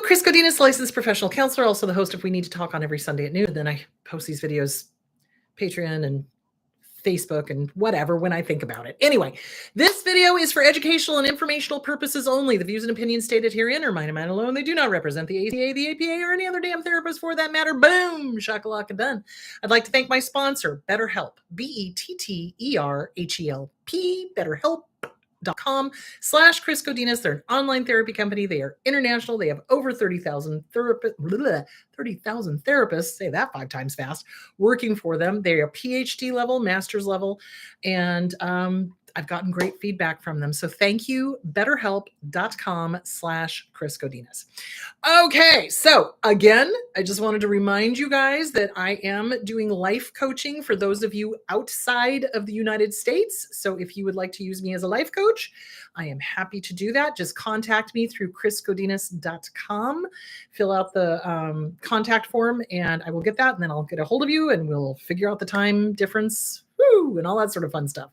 Chris Godinez, licensed professional counselor, also the host of We Need to Talk on every Sunday at noon. And then I post these videos, Patreon and Facebook and whatever when I think about it. Anyway, this video is for educational and informational purposes only. The views and opinions stated herein are mine and mine alone. They do not represent the ACA, the APA, or any other damn therapist for that matter. Boom, shakalaka done. I'd like to thank my sponsor, BetterHelp, BetterHelp, BetterHelp.com/Chris Godinez. They're an online therapy company. They are international. They have over 30,000 therapists, say that 5 times fast, working for them. They're a PhD level, master's level, and I've gotten great feedback from them. So thank you, betterhelp.com/Chris Godinez. Okay, so again, I just wanted to remind you guys that I am doing life coaching for those of you outside of the United States. So if you would like to use me as a life coach, I am happy to do that. Just contact me through chrisgodinez.com. Fill out the contact form and I will get that, and then I'll get a hold of you and we'll figure out the time difference and all that sort of fun stuff.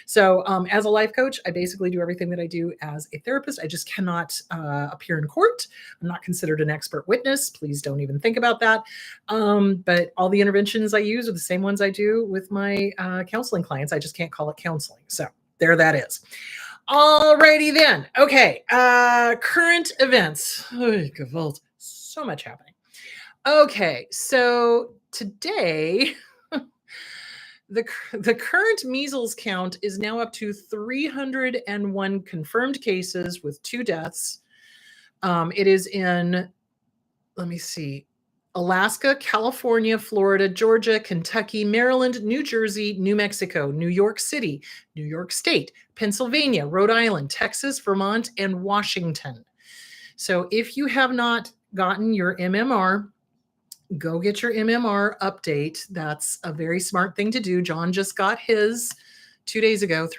So as a life coach, I basically do everything that I do as a therapist. I just cannot appear in court. I'm not considered an expert witness. Please don't even think about that. But all the interventions I use are the same ones I do with my counseling clients. I just can't call it counseling. So there that is. Alrighty then. Okay. Current events. Oh, gewalt. So much happening. Okay. So today, the current measles count is now up to 301 confirmed cases with 2 deaths. It is in, let me see, Alaska, California, Florida, Georgia, Kentucky, Maryland, New Jersey, New Mexico, New York City, New York State, Pennsylvania, Rhode Island, Texas, Vermont, and Washington. So if you have not gotten your MMR, go get your MMR update. That's a very smart thing to do. John just got his 3 days ago.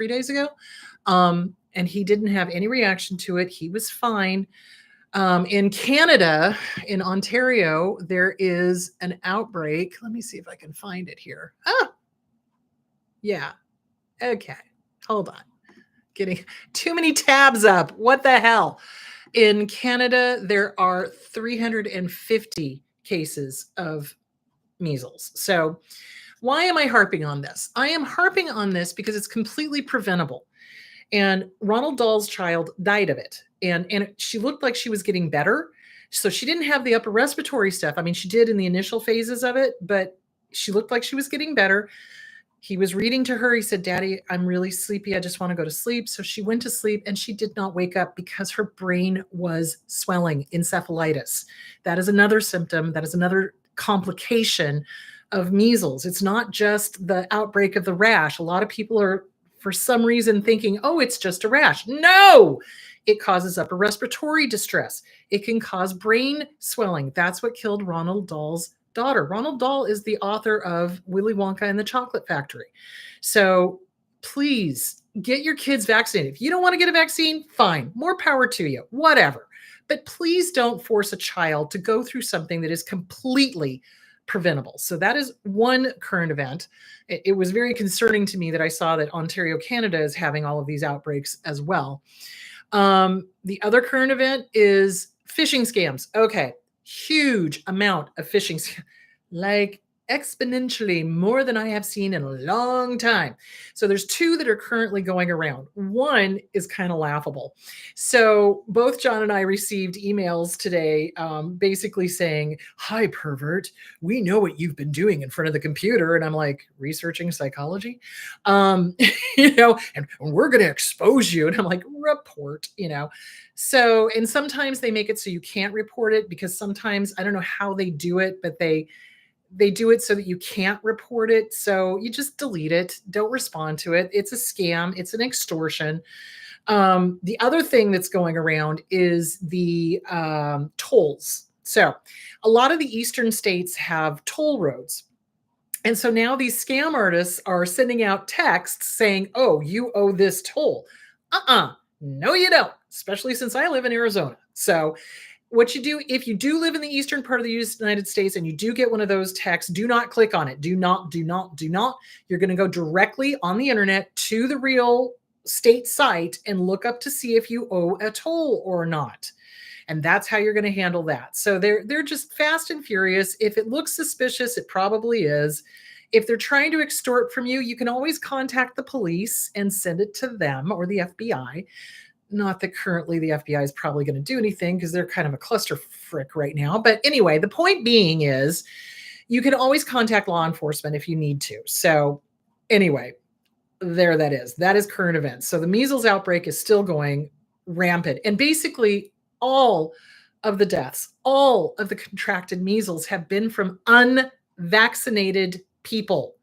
And he didn't have any reaction to it. He was fine. In Canada, in Ontario, there is an outbreak. Let me see if I can find it here. Yeah. Okay. Hold on. Getting too many tabs up. What the hell? In Canada, there are 350 cases of measles. So why am I harping on this? I am harping on this because it's completely preventable. And Ronald Dahl's child died of it. And she looked like she was getting better. So she didn't have the upper respiratory stuff. I mean, she did in the initial phases of it, but she looked like she was getting better. He was reading to her. He said, "Daddy, I'm really sleepy. I just want to go to sleep." So she went to sleep and she did not wake up because her brain was swelling, encephalitis. That is another symptom. That is another complication of measles. It's not just the outbreak of the rash. A lot of people are, for some reason, thinking, oh, it's just a rash. No, it causes upper respiratory distress. It can cause brain swelling. That's what killed Ronald Dahl's daughter. Ronald Dahl is the author of Willy Wonka and the Chocolate Factory. So please get your kids vaccinated. If you don't want to get a vaccine, fine, more power to you, whatever. But please don't force a child to go through something that is completely preventable. So that is one current event. It was very concerning to me that I saw that Ontario, Canada is having all of these outbreaks as well. The other current event is phishing scams. Okay. Huge amount of phishing, like exponentially more than I have seen in a long time. So there's 2 that are currently going around. One is kind of laughable. So both John and I received emails today basically saying, "Hi, pervert. We know what you've been doing in front of the computer." And I'm like, researching psychology? And we're going to expose you. And I'm like, report, So, and sometimes they make it so you can't report it because sometimes, I don't know how they do it, but they do it so that you can't report it. So you just delete it. Don't respond to it. It's a scam. It's an extortion. The other thing that's going around is the tolls. So a lot of the eastern states have toll roads. And so now these scam artists are sending out texts saying, "Oh, you owe this toll." No, you don't, especially since I live in Arizona. So what you do, if you do live in the eastern part of the United States and you do get one of those texts, do not click on it. Do not. You're going to go directly on the internet to the real state site and look up to see if you owe a toll or not. And that's how you're going to handle that. So they're just fast and furious. If it looks suspicious, it probably is. If they're trying to extort from you, you can always contact the police and send it to them or the FBI. Not that currently the FBI is probably going to do anything because they're kind of a cluster frick right now. But anyway, the point being is you can always contact law enforcement if you need to. So anyway, there that is. That is current events. So the measles outbreak is still going rampant. And basically all of the deaths, all of the contracted measles have been from unvaccinated people,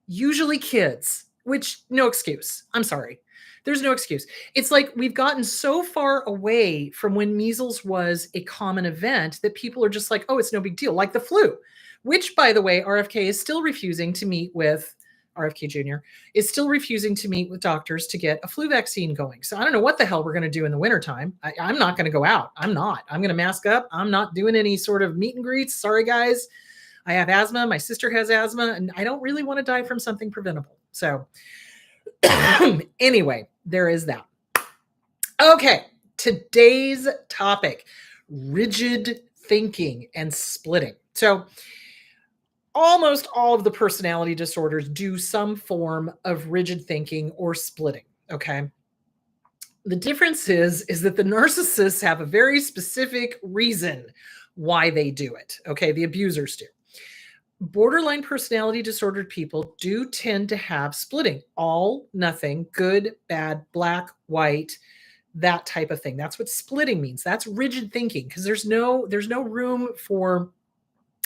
usually kids, which no excuse. I'm sorry. There's no excuse. It's like we've gotten so far away from when measles was a common event that people are just like, oh, it's no big deal, like the flu, which, by the way, RFK is still refusing to meet with. RFK Jr. is still refusing to meet with doctors to get a flu vaccine going. So I don't know what the hell we're going to do in the wintertime. I'm not going to go out. I'm not. I'm going to mask up. I'm not doing any sort of meet and greets. Sorry, guys. I have asthma. My sister has asthma, and I don't really want to die from something preventable. So anyway, there is that. Okay, today's topic, rigid thinking and splitting. So almost all of the personality disorders do some form of rigid thinking or splitting, okay? The difference is that the narcissists have a very specific reason why they do it, okay? The abusers do. Borderline personality disordered people do tend to have splitting, all, nothing, good, bad, black, white, that type of thing. That's what splitting means. That's rigid thinking because there's no room for,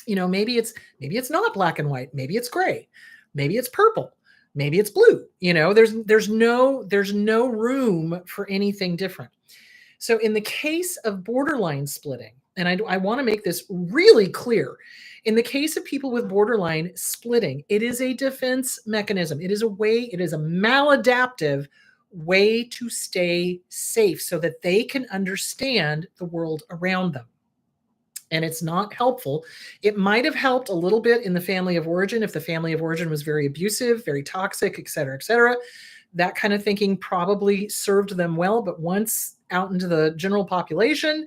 maybe it's not black and white, maybe it's gray, maybe it's purple, maybe it's blue. There's no room for anything different. So in the case of borderline splitting, and I want to make this really clear, in the case of people with borderline splitting, it is a defense mechanism. It is a maladaptive way to stay safe so that they can understand the world around them. And it's not helpful. It might have helped a little bit in the family of origin if the family of origin was very abusive, very toxic, et cetera, et cetera. That kind of thinking probably served them well. But once out into the general population,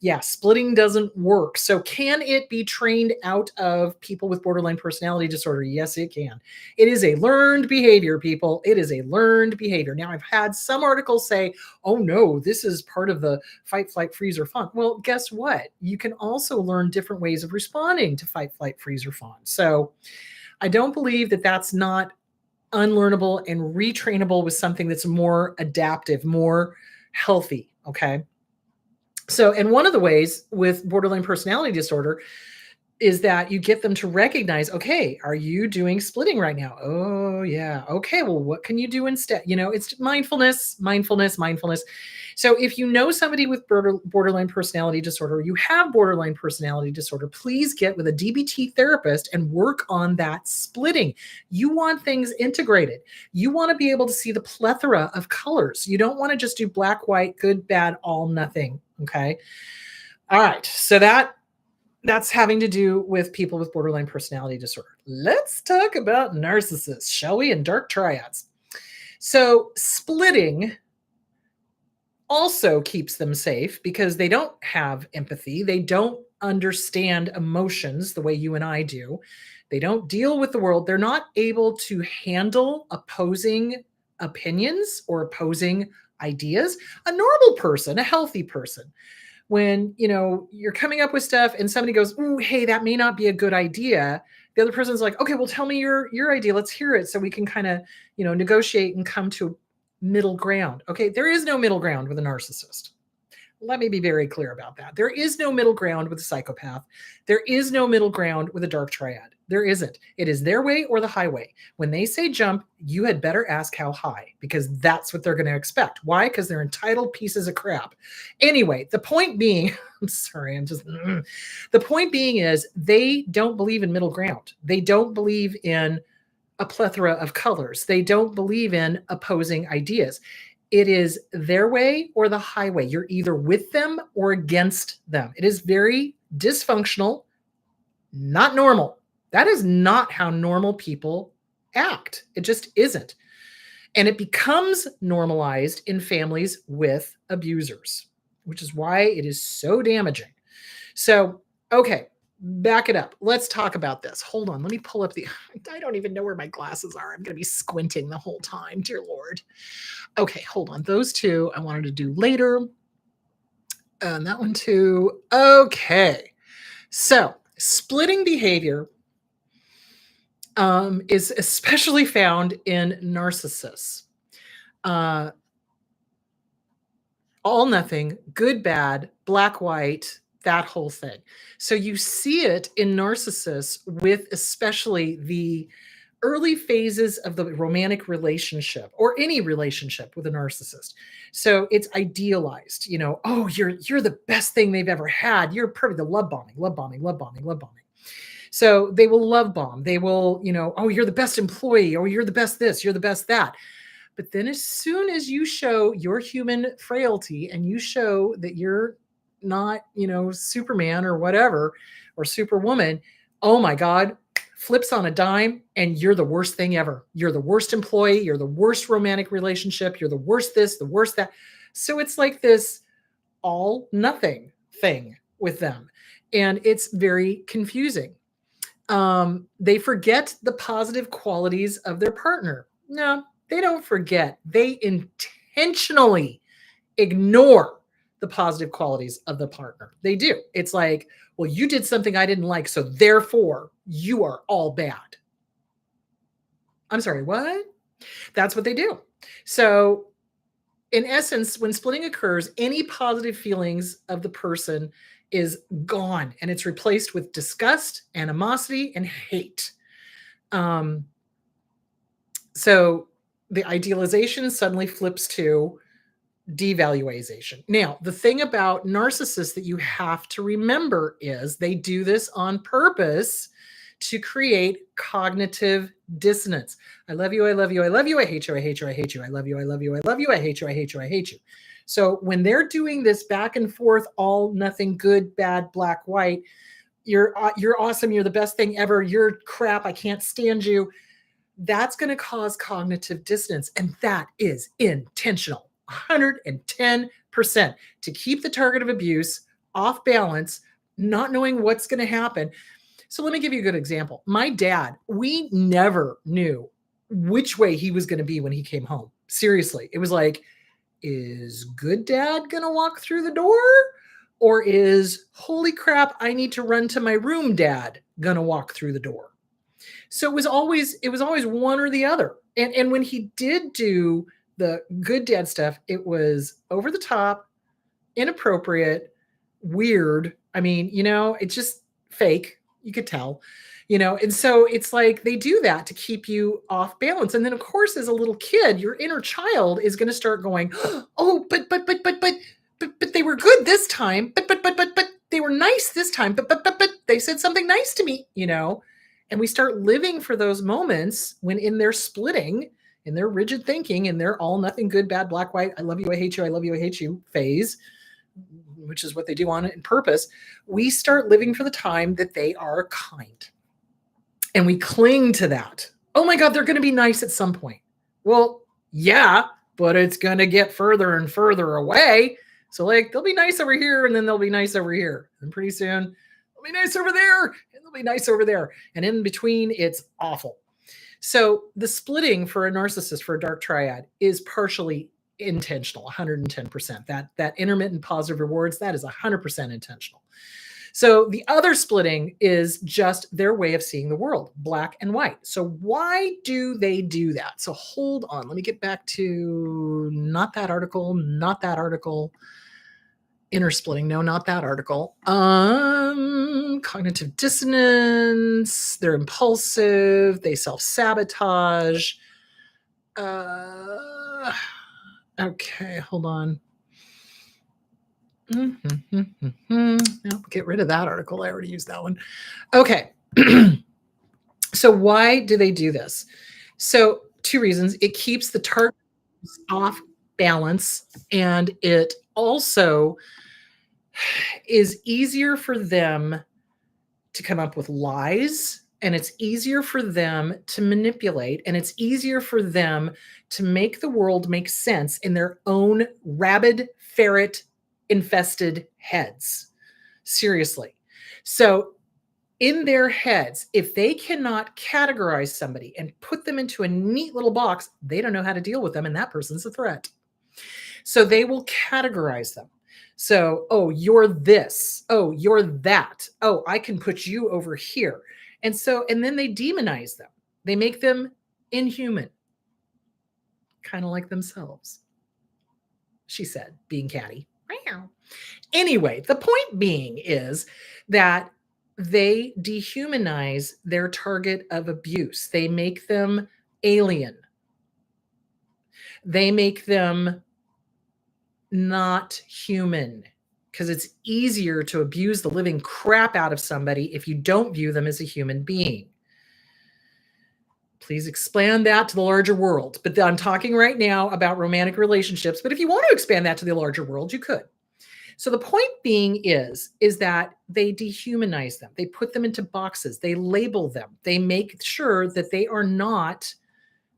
yeah, splitting doesn't work. So can it be trained out of people with borderline personality disorder? Yes, it can. It is a learned behavior, people. It is a learned behavior. Now, I've had some articles say, oh no, this is part of the fight, flight, freeze, or fawn. Well, guess what? You can also learn different ways of responding to fight, flight, freeze, or fawn. So I don't believe that that's not unlearnable and retrainable with something that's more adaptive, more healthy. Okay. So, and one of the ways with borderline personality disorder is that you get them to recognize, okay, are you doing splitting right now? Oh, yeah. Okay, well, what can you do instead? It's mindfulness. So if you know somebody with borderline personality disorder, you have borderline personality disorder, please get with a DBT therapist and work on that splitting. You want things integrated. You want to be able to see the plethora of colors. You don't want to just do black, white, good, bad, all, nothing. Okay. All right. So that's having to do with people with borderline personality disorder. Let's talk about narcissists, shall we? And dark triads. So splitting also keeps them safe because they don't have empathy. They don't understand emotions the way you and I do. They don't deal with the world. They're not able to handle opposing opinions or opposing ideas. A normal person, a healthy person, when you're coming up with stuff and somebody goes, ooh, hey, that may not be a good idea, the other person's like, okay, well, tell me your idea, let's hear it, so we can kind of negotiate and come to middle ground. Okay, there is no middle ground with a narcissist. Let me be very clear about that. There is no middle ground with a psychopath. There is no middle ground with a dark triad. There isn't. It is their way or the highway. When they say jump, you had better ask how high, because that's what they're going to expect. Why? Because they're entitled pieces of crap. Anyway, the point being, the point being is they don't believe in middle ground. They don't believe in a plethora of colors. They don't believe in opposing ideas. It is their way or the highway. You're either with them or against them. It is very dysfunctional, not normal. That is not how normal people act. It just isn't. And it becomes normalized in families with abusers, which is why it is so damaging. So, okay, back it up. Let's talk about this. Hold on. Let me pull up the. I don't even know where my glasses are. I'm going to be squinting the whole time. Dear Lord. Okay, hold on. Those two I wanted to do later. And that one too. Okay. So, splitting behavior is especially found in narcissists. Uh, all nothing, good, bad, black, white, that whole thing. So you see it in narcissists with especially the early phases of the romantic relationship or any relationship with a narcissist. So it's idealized, oh, you're the best thing they've ever had. You're perfect. The love bombing, love bombing, love bombing, love bombing. So they will love bomb. They will, oh, you're the best employee. Oh, you're the best this, you're the best that. But then as soon as you show your human frailty and you show that you're not, Superman or whatever, or Superwoman, oh my God, flips on a dime and you're the worst thing ever. You're the worst employee. You're the worst romantic relationship. You're the worst this, the worst that. So it's like this all nothing thing with them. And it's very confusing. They forget the positive qualities of their partner. No, they don't forget. They intentionally ignore the positive qualities of the partner. They do. It's like, well, you did something I didn't like, so therefore you are all bad. I'm sorry, what? That's what they do. So, in essence, when splitting occurs, any positive feelings of the person is gone and it's replaced with disgust, animosity, and hate. So the idealization suddenly flips to devaluation. Now, the thing about narcissists that you have to remember is they do this on purpose to create cognitive dissonance. I love you, I love you, I love you, I hate you, I hate you, I hate you, I love you, I love you, I love you, I hate you, I hate you, I hate you. So when they're doing this back and forth, all, nothing, good, bad, black, white, you're awesome, you're the best thing ever, you're crap, I can't stand you, that's going to cause cognitive dissonance. And that is intentional, 110%, to keep the target of abuse off balance, not knowing what's going to happen. So let me give you a good example. My dad, we never knew which way he was going to be when he came home. Seriously, it was like, is good dad going to walk through the door? Or is, holy crap, I need to run to my room dad going to walk through the door? So it was always one or the other. And when he did do the good dad stuff, it was over the top, inappropriate, weird. I mean, it's just fake. You could tell, and so it's like they do that to keep you off balance. And then of course, as a little kid, your inner child is going to start going, oh, but they were good this time. But they were nice this time. But they said something nice to me, and we start living for those moments when in their splitting, in their rigid thinking, in their all nothing good, bad, black, white, I love you, I hate you, I love you, I hate you phase, which is what they do on it in purpose, we start living for the time that they are kind. And we cling to that. Oh my God, they're going to be nice at some point. Well, yeah, but it's going to get further and further away. So like they'll be nice over here and then they'll be nice over here. And pretty soon they'll be nice over there and they'll be nice over there. And in between, it's awful. So the splitting for a narcissist, for a dark triad, is partially intentional, 110%. That intermittent positive rewards, that is 100% intentional. So the other splitting is just their way of seeing the world, black and white. So why do they do that? So hold on, let me get back to not that article, inner splitting. No, not that article. Cognitive dissonance. They're impulsive. They self-sabotage. Okay, hold on. No, get rid of that article. I already used that one. Okay. So why do they do this? So 2 reasons. It keeps the target off balance, and it also is easier for them to come up with lies And it's easier for them to manipulate, and it's easier for them to make the world make sense in their own rabid ferret infested heads. Seriously. So in their heads, if they cannot categorize somebody and put them into a neat little box, they don't know how to deal with them, and that person's a threat. So they will categorize them. So, oh, you're this. Oh, you're that. Oh, I can put you over here. And then they demonize them. They make them inhuman, kind of like themselves, she said, being catty. Anyway, the point being is that they dehumanize their target of abuse. They make them alien. They make them not human, because it's easier to abuse the living crap out of somebody if you don't view them as a human being. Please expand that to the larger world. But I'm talking right now about romantic relationships. But if you want to expand that to the larger world, you could. So the point being is that they dehumanize them. They put them into boxes. They label them. They make sure that they are not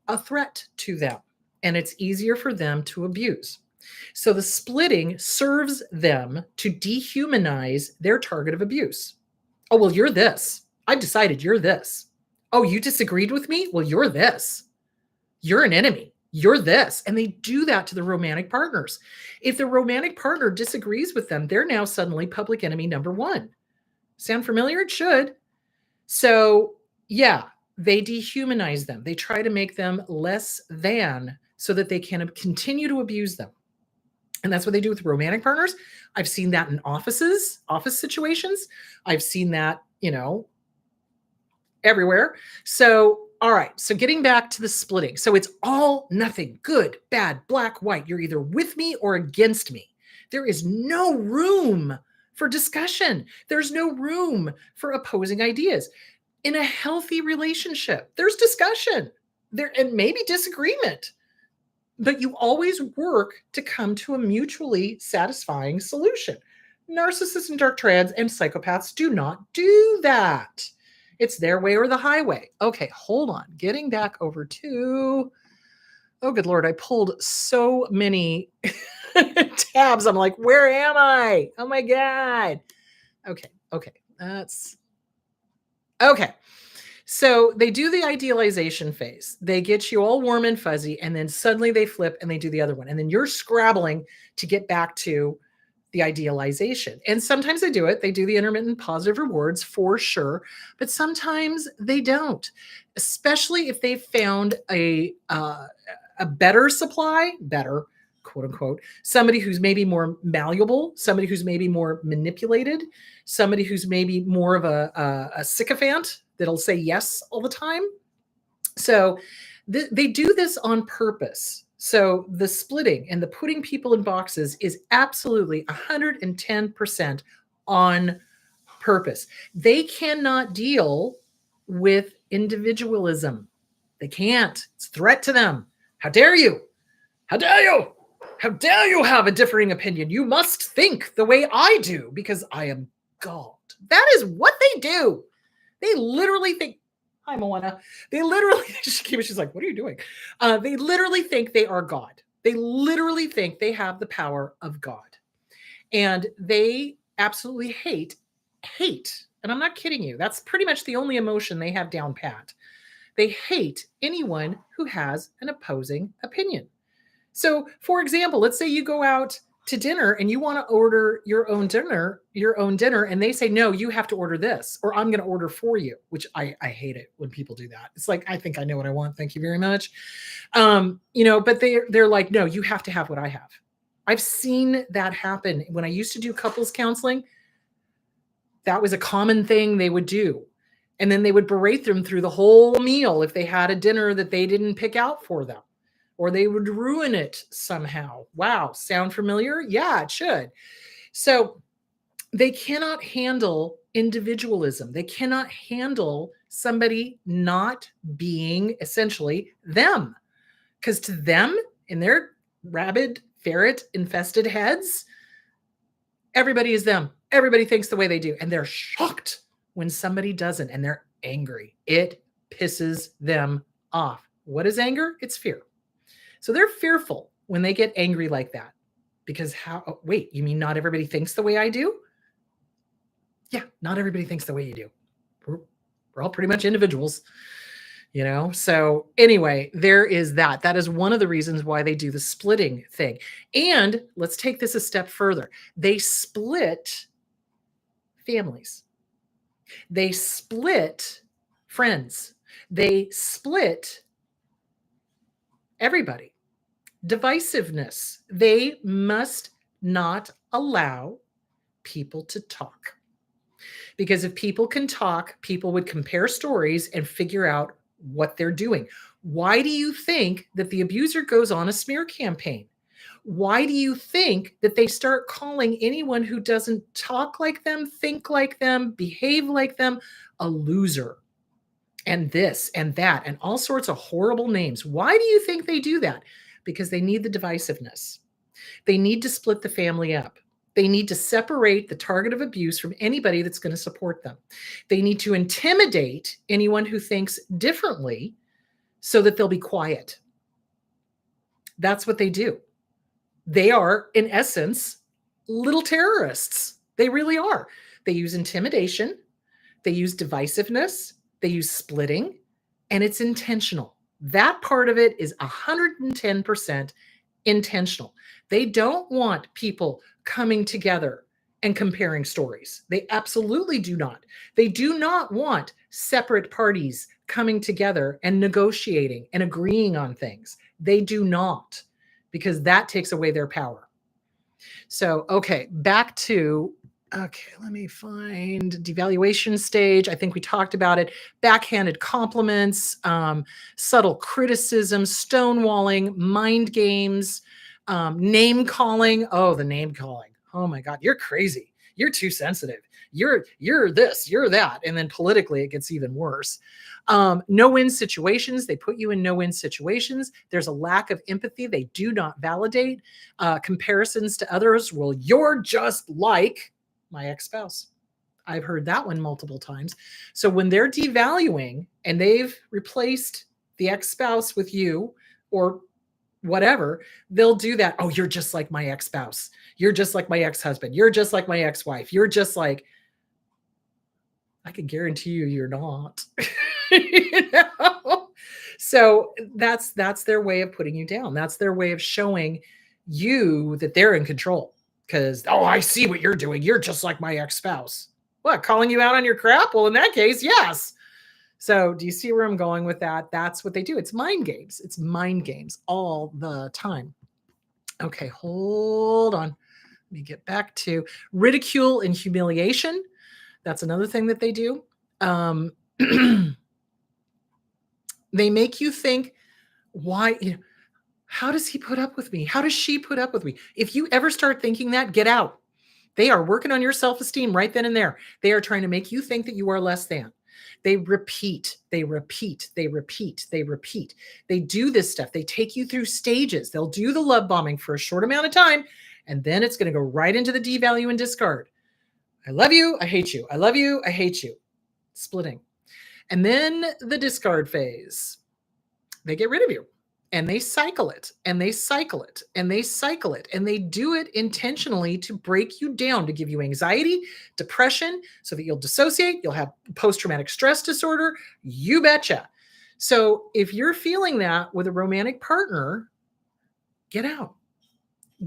a threat to them. And it's easier for them to abuse. So the splitting serves them to dehumanize their target of abuse. Oh, well, you're this. I've decided you're this. Oh, you disagreed with me? Well, you're this. You're an enemy. You're this. And they do that to the romantic partners. If the romantic partner disagrees with them, they're now suddenly public enemy number one. Sound familiar? It should. So, yeah, they dehumanize them. They try to make them less than so that they can continue to abuse them. And that's what they do with romantic partners. I've seen that in office situations. I've seen that, everywhere. So, all right. So getting back to the splitting. So it's all nothing, good, bad, black, white. You're either with me or against me. There is no room for discussion. There's no room for opposing ideas. In a healthy relationship, there's discussion there and maybe disagreement, but you always work to come to a mutually satisfying solution. Narcissists and dark trans and psychopaths do not do that. It's their way or the highway. Okay, hold on. Getting back over to, oh, good Lord, I pulled so many tabs. I'm like, where am I? Oh my God. Okay. That's okay. So they do the idealization phase. They get you all warm and fuzzy, and then suddenly they flip and they do the other one. And then you're scrabbling to get back to the idealization. And sometimes they do it. They do the intermittent positive rewards for sure, but sometimes they don't, especially if they've found a better supply, better, quote unquote, somebody who's maybe more malleable, somebody who's maybe more manipulated, somebody who's maybe more of a sycophant that'll say yes all the time. So they do this on purpose. So the splitting and the putting people in boxes is absolutely 110% on purpose. They cannot deal with individualism. They can't. It's a threat to them. How dare you? How dare you? How dare you have a differing opinion? You must think the way I do because I am God. That is what they do. They literally think, hi, Moana. They literally, she's like, what are you doing? They literally think they are God. They literally think they have the power of God. And they absolutely hate, and I'm not kidding you. That's pretty much the only emotion they have down pat. They hate anyone who has an opposing opinion. So, for example, let's say you go out to dinner and you want to order your own dinner, and they say, no, you have to order this, or I'm going to order for you, which I hate it when people do that. It's like, I think I know what I want. Thank you very much. But they're like, no, you have to have what I have. I've seen that happen. When I used to do couples counseling, that was a common thing they would do. And then they would berate them through the whole meal if they had a dinner that they didn't pick out for them, or they would ruin it somehow. Wow. Sound familiar? Yeah, it should. So they cannot handle individualism. They cannot handle somebody not being essentially them. Because to them, in their rabid, ferret-infested heads, everybody is them. Everybody thinks the way they do. And they're shocked when somebody doesn't. And they're angry. It pisses them off. What is anger? It's fear. So they're fearful when they get angry like that. Because wait, you mean not everybody thinks the way I do? Yeah, not everybody thinks the way you do. We're all pretty much individuals, So anyway, there is that. That is one of the reasons why they do the splitting thing. And let's take this a step further. They split families. They split friends. They split everybody. Divisiveness. They must not allow people to talk. Because if people can talk, people would compare stories and figure out what they're doing. Why do you think that the abuser goes on a smear campaign? Why do you think that they start calling anyone who doesn't talk like them, think like them, behave like them, a loser? And this and that and all sorts of horrible names. Why do you think they do that? Because they need the divisiveness. They need to split the family up. They need to separate the target of abuse from anybody that's going to support them. They need to intimidate anyone who thinks differently so that they'll be quiet. That's what they do. They are, in essence, little terrorists. They really are. They use intimidation. They use divisiveness. They use splitting, and it's intentional. That part of it is 110% intentional. They don't want people coming together and comparing stories. They absolutely do not. They do not want separate parties coming together and negotiating and agreeing on things. They do not, because that takes away their power. So, back to let me find devaluation stage. I think we talked about it. Backhanded compliments, subtle criticism, stonewalling, mind games, name calling. Oh, the name calling. Oh my God, you're crazy. You're too sensitive. You're this, you're that. And then politically, it gets even worse. No-win situations. They put you in no-win situations. There's a lack of empathy. They do not validate. Comparisons to others. Well, you're just like my ex-spouse. I've heard that one multiple times. So when they're devaluing and they've replaced the ex-spouse with you or whatever, they'll do that. Oh, you're just like my ex-spouse. You're just like my ex-husband. You're just like my ex-wife. You're just like, I can guarantee you're not. So that's their way of putting you down. That's their way of showing you that they're in control. Because, I see what you're doing. You're just like my ex-spouse. What, calling you out on your crap? Well, in that case, yes. So do you see where I'm going with that? That's what they do. It's mind games. It's mind games all the time. Okay, hold on. Let me get back to ridicule and humiliation. That's another thing that they do. They make you think, why, how does he put up with me? How does she put up with me? If you ever start thinking that, get out. They are working on your self-esteem right then and there. They are trying to make you think that you are less than. They repeat, they repeat, they repeat, they repeat. They do this stuff. They take you through stages. They'll do the love bombing for a short amount of time, and then it's going to go right into the devalue and discard. I love you, I hate you. I love you, I hate you. Splitting. And then the discard phase. They get rid of you. And they cycle it, and they cycle it, and they cycle it, and they do it intentionally to break you down, to give you anxiety, depression, so that you'll dissociate, you'll have post-traumatic stress disorder, you betcha. So if you're feeling that with a romantic partner, get out.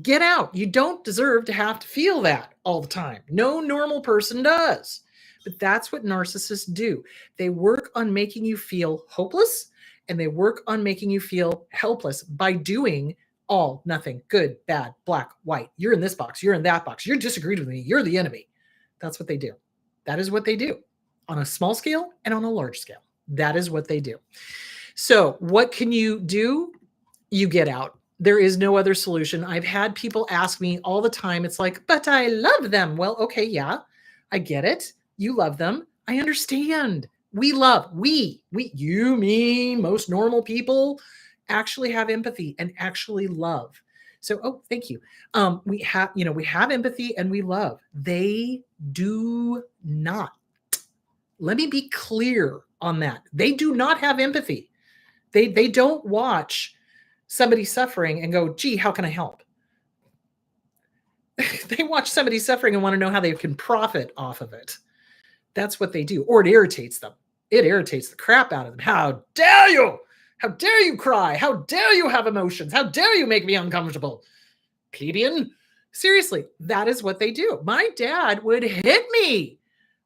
Get out. You don't deserve to have to feel that all the time. No normal person does. But that's what narcissists do. They work on making you feel hopeless, and they work on making you feel helpless by doing all, nothing, good, bad, black, white. You're in this box. You're in that box. You disagreed with me. You're the enemy. That's what they do. That is what they do on a small scale and on a large scale. That is what they do. So what can you do? You get out. There is no other solution. I've had people ask me all the time. It's like, but I love them. Well, okay, yeah, I get it. You love them. I understand. You, me, most normal people actually have empathy and actually love. So, thank you. We have empathy and we love. They do not. Let me be clear on that. They do not have empathy. They don't watch somebody suffering and go, gee, how can I help? They watch somebody suffering and want to know how they can profit off of it. That's what they do. Or it irritates them. It irritates the crap out of them. How dare you? How dare you cry? How dare you have emotions? How dare you make me uncomfortable? Plebeian. Seriously, that is what they do. My dad would hit me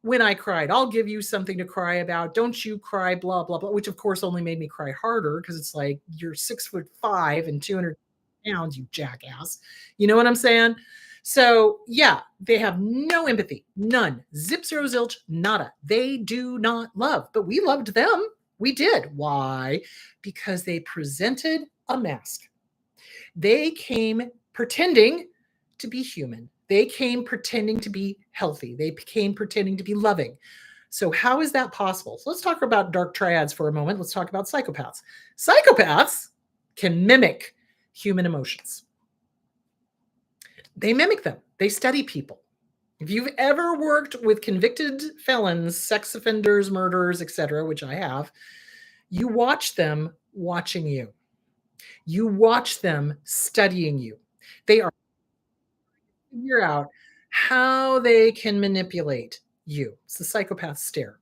when I cried. I'll give you something to cry about. Don't you cry, blah, blah, blah, which of course only made me cry harder because it's like, you're 6'5" and 200 pounds, you jackass. You know what I'm saying? So yeah, they have no empathy, none, zip, zero, zilch, nada. They do not love, but we loved them. We did. Why? Because they presented a mask. They came pretending to be human. They came pretending to be healthy. They came pretending to be loving. So how is that possible? So let's talk about dark triads for a moment. Let's talk about psychopaths. Psychopaths can mimic human emotions. They mimic them. They study people. If you've ever worked with convicted felons, sex offenders, murderers, etc., which I have, you watch them watching you. You watch them studying you. They are figure out how they can manipulate you. It's the psychopath stare.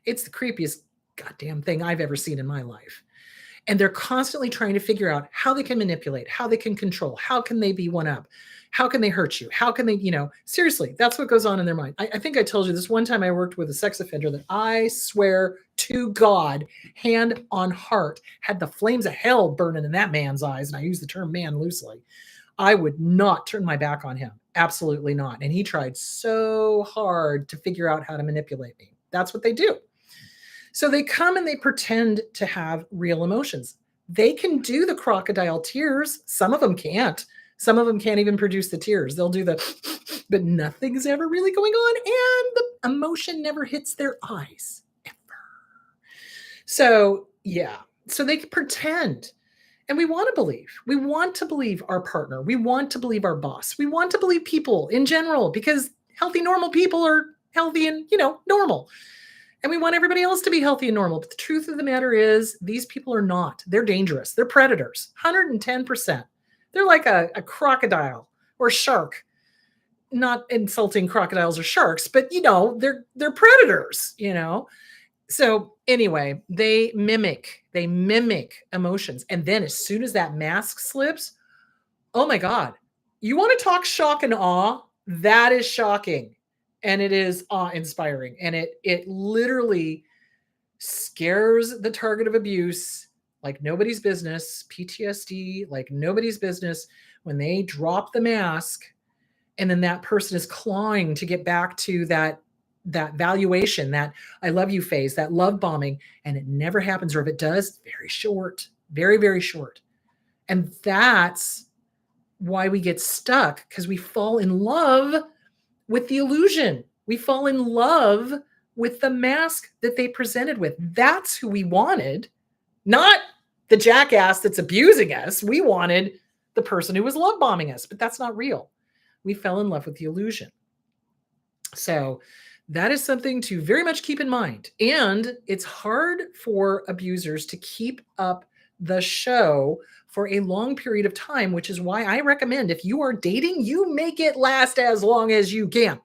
It's the creepiest goddamn thing I've ever seen in my life. And they're constantly trying to figure out how they can manipulate, how they can control, how can they be one up, how can they hurt you, how can they, seriously, that's what goes on in their mind. I think I told you this one time I worked with a sex offender that I swear to God, hand on heart, had the flames of hell burning in that man's eyes. And I use the term man loosely. I would not turn my back on him. Absolutely not. And he tried so hard to figure out how to manipulate me. That's what they do. So they come and they pretend to have real emotions. They can do the crocodile tears. Some of them can't. Some of them can't even produce the tears. They'll do the, but nothing's ever really going on. And the emotion never hits their eyes, ever. So, yeah. So they can pretend. And we want to believe. We want to believe our partner. We want to believe our boss. We want to believe people in general because healthy, normal people are healthy and, normal. And we want everybody else to be healthy and normal. But the truth of the matter is these people are not. They're dangerous. They're predators, 110%. They're like a crocodile or shark. Not insulting crocodiles or sharks, but, they're predators, So anyway, they mimic emotions. And then as soon as that mask slips, oh my God, you want to talk shock and awe? That is shocking. And it is awe-inspiring. And it literally scares the target of abuse like nobody's business, PTSD, like nobody's business, when they drop the mask and then that person is clawing to get back to that valuation, that I love you phase, that love bombing, and it never happens. Or if it does, very short, very, very short. And that's why we get stuck, because we fall in love with the illusion. We fall in love with the mask that they presented with. That's who we wanted, not the jackass that's abusing us. We wanted the person who was love bombing us, but that's not real. We fell in love with the illusion. So that is something to very much keep in mind. And it's hard for abusers to keep up the show for a long period of time, which is why I recommend if you are dating, you make it last as long as you can.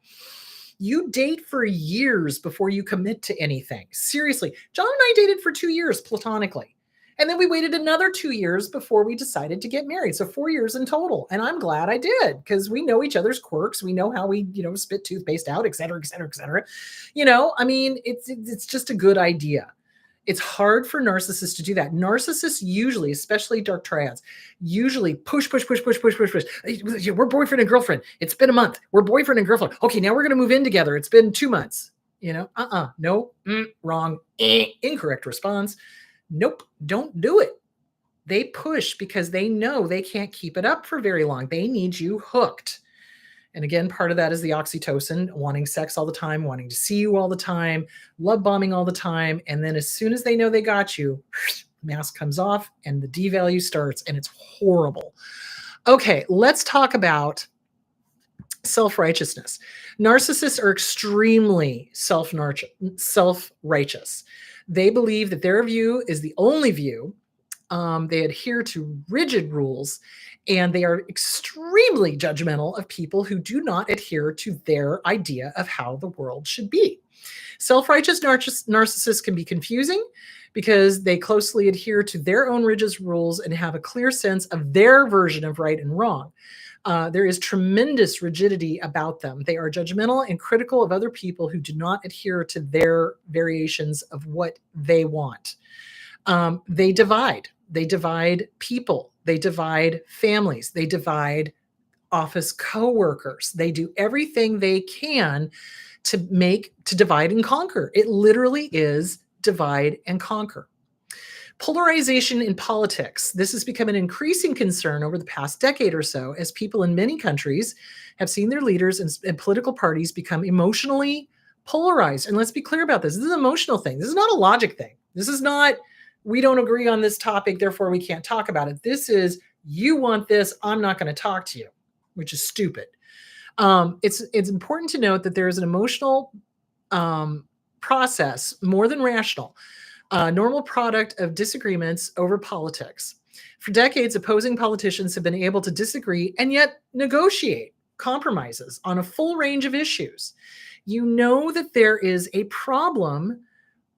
You date for years before you commit to anything. Seriously, John and I dated for 2 years platonically. And then we waited another 2 years before we decided to get married. So 4 years in total. And I'm glad I did, because we know each other's quirks. We know how we, spit toothpaste out, et cetera, et cetera, et cetera. It's just a good idea. It's hard for narcissists to do that. Narcissists usually, especially dark triads, usually push. We're boyfriend and girlfriend. It's been a month. We're boyfriend and girlfriend. Okay, now we're going to move in together. It's been 2 months. No, wrong, incorrect response. Nope, don't do it. They push because they know they can't keep it up for very long. They need you hooked. And again, part of that is the oxytocin, wanting sex all the time, wanting to see you all the time, love bombing all the time. And then as soon as they know they got you, mask comes off and the devalue starts, and it's horrible. Okay, let's talk about Self-righteousness. Narcissists are extremely self-righteous. They believe that their view is the only view. They adhere to rigid rules, and they are extremely judgmental of people who do not adhere to their idea of how the world should be. Self-righteous narcissists can be confusing because they closely adhere to their own rigid rules and have a clear sense of their version of right and wrong. There is tremendous rigidity about them. They are judgmental and critical of other people who do not adhere to their variations of what they want. They divide. They divide people. They divide families. They divide office coworkers. They do everything they can to divide and conquer. It literally is divide and conquer. Polarization in politics. This has become an increasing concern over the past decade or so as people in many countries have seen their leaders and political parties become emotionally polarized. And let's be clear about this. This is an emotional thing. This is not a logic thing. This is not, we don't agree on this topic, therefore we can't talk about it. This is, you want this, I'm not going to talk to you, which is stupid. It's important to note that there is an emotional process more than rational. Normal product of disagreements over politics. For decades, opposing politicians have been able to disagree and yet negotiate compromises on a full range of issues. You know that there is a problem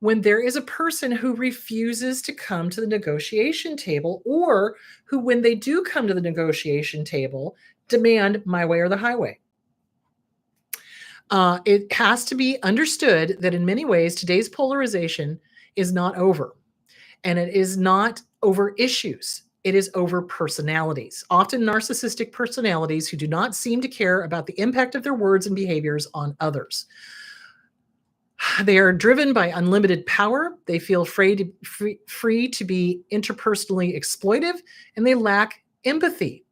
when there is a person who refuses to come to the negotiation table, or who, when they do come to the negotiation table, demand my way or the highway. It has to be understood that in many ways, today's polarization is not over. And it is not over issues. It is over personalities, often narcissistic personalities who do not seem to care about the impact of their words and behaviors on others. They are driven by unlimited power. They feel free to be interpersonally exploitive, and they lack empathy.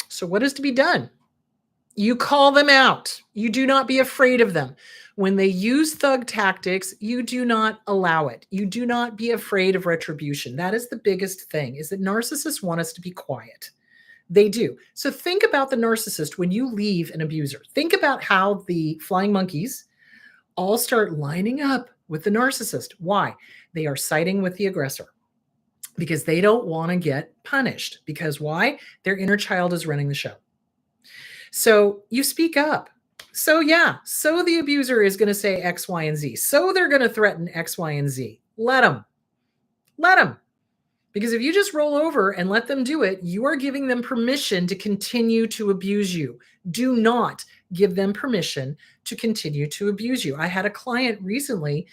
So what is to be done? You call them out. You do not be afraid of them. When they use thug tactics, you do not allow it. You do not be afraid of retribution. That is the biggest thing, is that narcissists want us to be quiet. They do. So think about the narcissist when you leave an abuser. Think about how the flying monkeys all start lining up with the narcissist. Why? They are siding with the aggressor because they don't want to get punished. Because why? Their inner child is running the show. So you speak up. So the abuser is going to say X, Y, and Z. So they're going to threaten X, Y, and Z. Let them. Because if you just roll over and let them do it, you are giving them permission to continue to abuse you. Do not give them permission to continue to abuse you. I had a client recently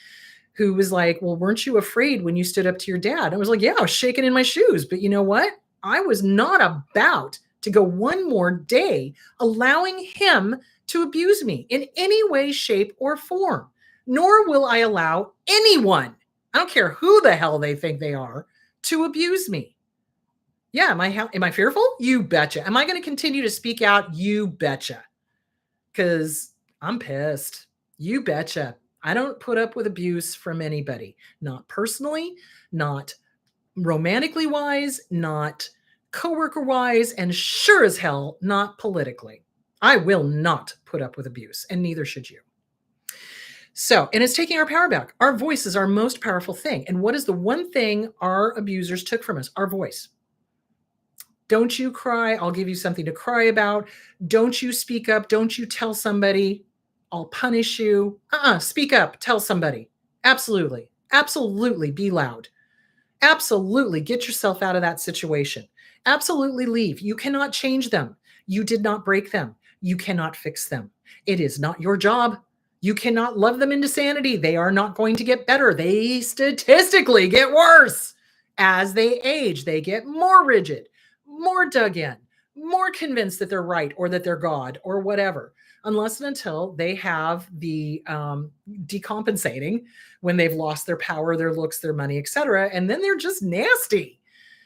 who was like, well, weren't you afraid when you stood up to your dad? I was like, yeah, I was shaking in my shoes. But you know what? I was not about to go one more day allowing him to abuse me in any way, shape, or form. Nor will I allow anyone, I don't care who the hell they think they are, to abuse me. Yeah, am I fearful? You betcha. Am I going to continue to speak out? You betcha. Because I'm pissed. You betcha. I don't put up with abuse from anybody. Not personally, not romantically wise, not coworker wise, and sure as hell not politically. I will not put up with abuse, and neither should you. So, and it's taking our power back. Our voice is our most powerful thing. And what is the one thing our abusers took from us? Our voice. Don't you cry. I'll give you something to cry about. Don't you speak up. Don't you tell somebody. I'll punish you. Speak up. Tell somebody. Absolutely. Absolutely be loud. Absolutely get yourself out of that situation. Absolutely leave. You cannot change them. You did not break them. You cannot fix them. It is not your job. You cannot love them into sanity. They are not going to get better. They statistically get worse. As they age, they get more rigid, more dug in, more convinced that they're right or that they're God or whatever, unless and until they have the decompensating when they've lost their power, their looks, their money, etc. And then they're just nasty.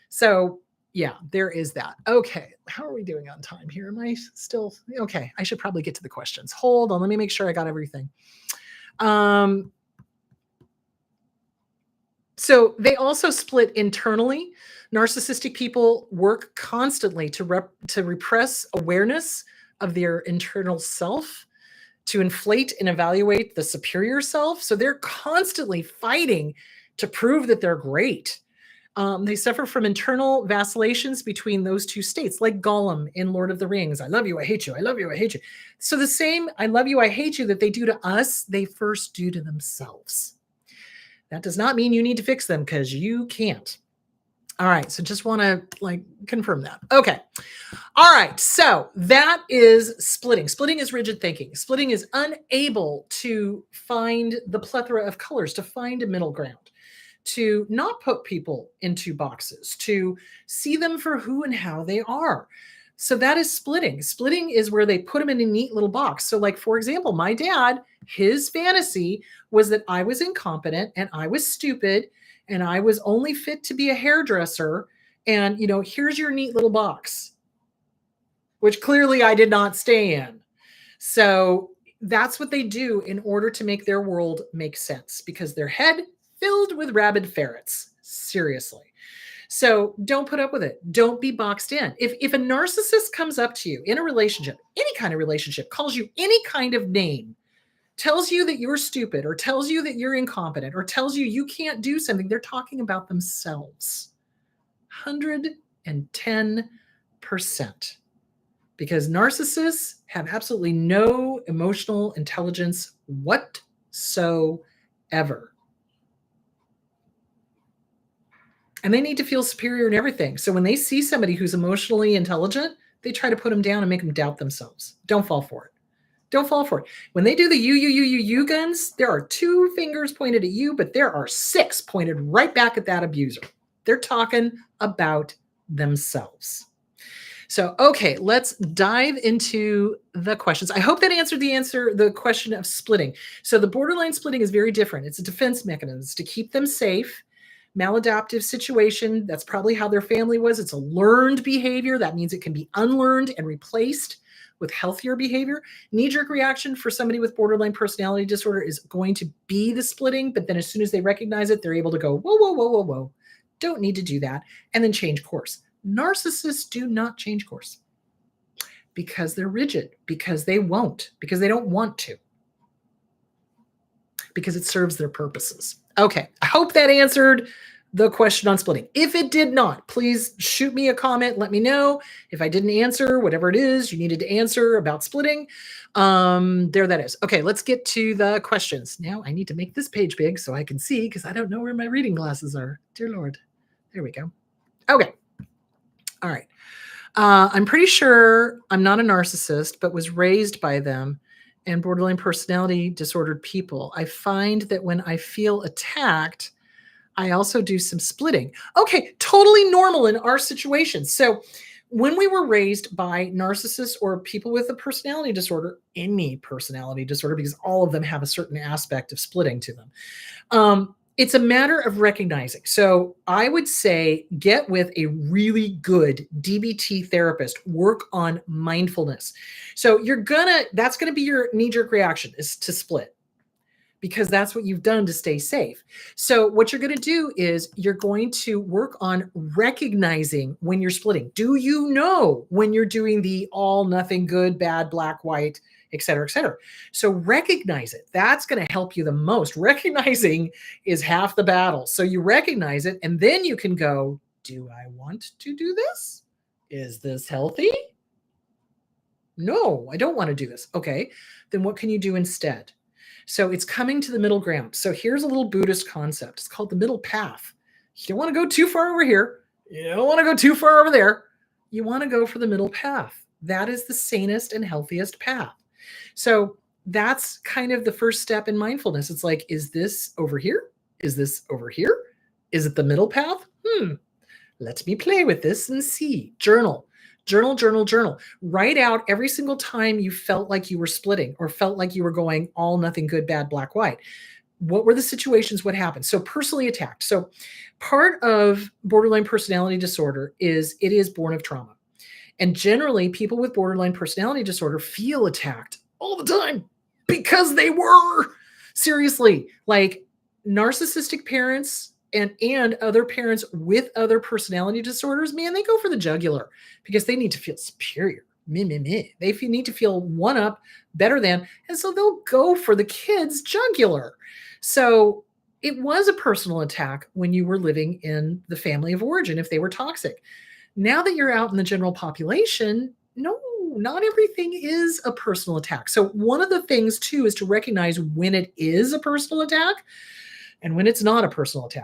So yeah, there is that. Okay, how are we doing on time here? Am I still okay? I should probably get to the questions. Hold on, let me make sure I got everything. So they also split internally. Narcissistic people work constantly to repress awareness of their internal self, to inflate and evaluate the superior self. So they're constantly fighting to prove that they're great. They suffer from internal vacillations between those two states, like Gollum in Lord of the Rings. I love you, I hate you, I love you, I hate you. So the same I love you, I hate you that they do to us, they first do to themselves. That does not mean you need to fix them, because you can't. All right, so just want to confirm that. Okay. All right, so that is splitting. Splitting is rigid thinking. Splitting is unable to find the plethora of colors, to find a middle ground, to not put people into boxes, to see them for who and how they are. So that is splitting. Splitting is where they put them in a neat little box. So like, for example, my dad, his fantasy was that I was incompetent and I was stupid and I was only fit to be a hairdresser. And, here's your neat little box, which clearly I did not stay in. So that's what they do in order to make their world make sense, because their head filled with rabid ferrets. Seriously. So don't put up with it. Don't be boxed in. If a narcissist comes up to you in a relationship, any kind of relationship, calls you any kind of name, tells you that you're stupid, or tells you that you're incompetent, or tells you you can't do something, they're talking about themselves. 110%. Because narcissists have absolutely no emotional intelligence whatsoever. And they need to feel superior in everything. So when they see somebody who's emotionally intelligent, they try to put them down and make them doubt themselves. Don't fall for it. Don't fall for it. When they do the you guns, there are 2 fingers pointed at you, but there are 6 pointed right back at that abuser. They're talking about themselves. So, okay, let's dive into the questions. I hope that answered the question of splitting. So the borderline splitting is very different. It's a defense mechanism. It's to keep them safe. Maladaptive situation. That's probably how their family was. It's a learned behavior. That means it can be unlearned and replaced with healthier behavior. Knee-jerk reaction for somebody with borderline personality disorder is going to be the splitting, but then as soon as they recognize it, they're able to go, whoa, whoa, whoa, whoa, whoa. Don't need to do that, and then change course. Narcissists do not change course because they're rigid, because they won't, because they don't want to, because it serves their purposes. Okay, I hope that answered the question on splitting. If it did not, please shoot me a comment. Let me know if I didn't answer whatever it is you needed to answer about splitting. There that is. Okay, let's get to the questions. Now I need to make this page big so I can see, because I don't know where my reading glasses are. Dear Lord. There we go. Okay. All right. I'm pretty sure I'm not a narcissist, but was raised by them and borderline personality disordered people. I find that when I feel attacked, I also do some splitting. Okay, totally normal in our situation. So when we were raised by narcissists or people with a personality disorder, any personality disorder, because all of them have a certain aspect of splitting to them, it's a matter of recognizing. So I would say get with a really good DBT therapist, work on mindfulness. So that's gonna be your knee-jerk reaction, is to split, because that's what you've done to stay safe. So what you're going to do is you're going to work on recognizing when you're splitting. Do you know when you're doing the all, nothing, good, bad, black, white, et cetera, et cetera? So recognize it. That's going to help you the most. Recognizing is half the battle. So you recognize it, and then you can go, do I want to do this? Is this healthy? No, I don't want to do this. Okay, then what can you do instead? So it's coming to the middle ground. So here's a little Buddhist concept. It's called the middle path. You don't want to go too far over here. You don't want to go too far over there. You want to go for the middle path. That is the sanest and healthiest path. So that's kind of the first step in mindfulness. It's like, is this over here? Is this over here? Is it the middle path? Let me play with this and see. Journal. Journal, journal, journal. Write out every single time you felt like you were splitting or felt like you were going all, nothing, good, bad, black, white. What were the situations? What happened? So personally attacked. So part of borderline personality disorder is it is born of trauma. And generally people with borderline personality disorder feel attacked all the time because they were. Seriously, like narcissistic parents and other parents with other personality disorders, man, they go for the jugular because they need to feel superior. Me, me, me. They need to feel one up, better than, and so they'll go for the kid's jugular. So it was a personal attack when you were living in the family of origin if they were toxic. Now that you're out in the general population, no, not everything is a personal attack. So one of the things too is to recognize when it is a personal attack and when it's not a personal attack.